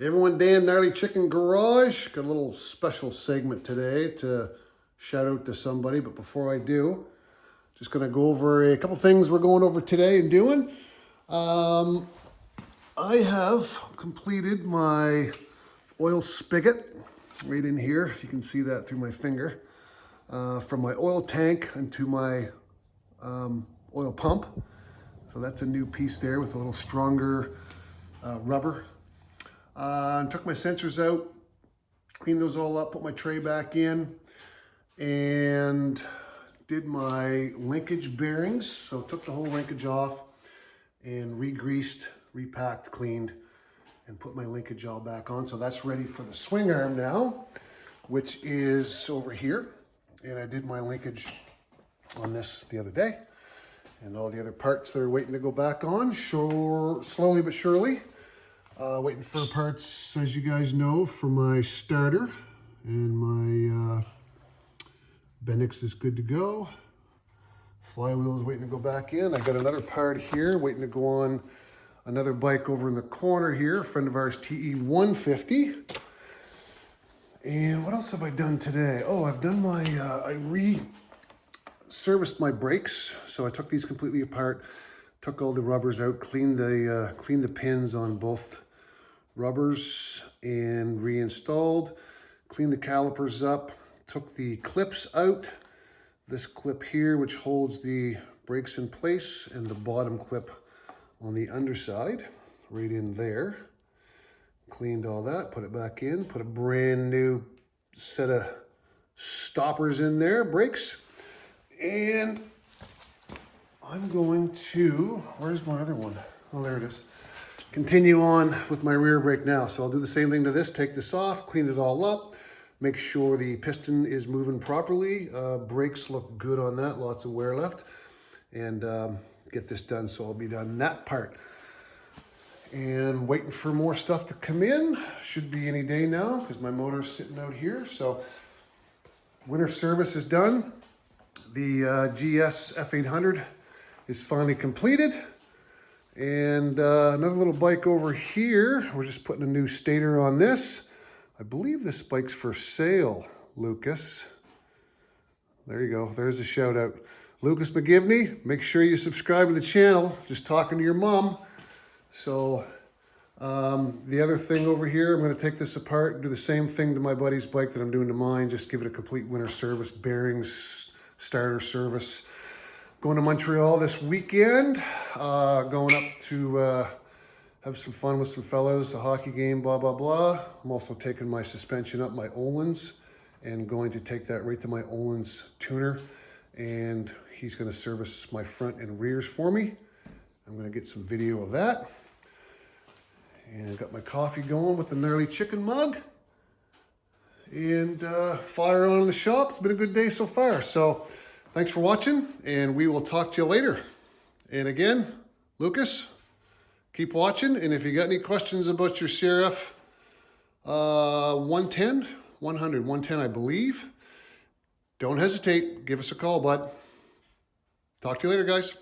Hey everyone, Dan, Gnarly Chicken Garage. Got a little special segment today to shout out to somebody, but before I do, just gonna go over a couple things we're going over today and doing. I have completed my oil spigot right in here, if you can see that through my finger, from my oil tank into my oil pump. So that's a new piece there with a little stronger rubber. Took my sensors out, cleaned those all up, put my tray back in, and did my linkage bearings. So took the whole linkage off and re-greased, repacked, cleaned, and put my linkage all back on. So that's ready for the swing arm now, which is over here. And I did my linkage on this the other day. And all the other parts that are waiting to go back on, slowly but surely. Waiting for parts, as you guys know, for my starter, and my Bendix is good to go. Flywheel is waiting to go back in. I got another part here waiting to go on another bike over in the corner here, a friend of ours, TE 150. And what else have I done today? Oh, I've done my, I re-serviced my brakes. So I took these completely apart, took all the rubbers out, cleaned the pins on both rubbers and reinstalled, cleaned the calipers up, took the clips out, this clip here which holds the brakes in place, and the bottom clip on the underside right in there. Cleaned all that, put it back in, put a brand new set of stoppers in there, brakes, and I'm going to, where's my other one? Oh, there it is. Continue on with my rear brake now. So I'll do the same thing to this, take this off, clean it all up, make sure the piston is moving properly. Brakes look good on that, lots of wear left, and get this done. So I'll be done that part. And waiting for more stuff to come in. Should be any day now because my motor's sitting out here. So winter service is done. The GS F800 is finally completed. And another little bike over here. We're just putting a new stator on this. I believe this bike's for sale, Lucas. There you go. There's a shout out. Lucas McGivney, make sure you subscribe to the channel. Just talking to your mom. So the other thing over here, I'm going to take this apart and do the same thing to my buddy's bike that I'm doing to mine. Just give it a complete winter service, bearings, starter service. Going to Montreal this weekend, going up to have some fun with some fellows, a hockey game, blah, blah, blah. I'm also taking my suspension up, my Öhlins, and going to take that right to my Öhlins tuner. And he's gonna service my front and rears for me. I'm gonna get some video of that. And got my coffee going with the Gnarly Chicken mug. And fire on in the shop. It's been a good day so far. So thanks for watching, and we will talk to you later. And again, Lucas, keep watching. And if you got any questions about your CRF 110, I believe, don't hesitate. Give us a call, bud. Talk to you later, guys.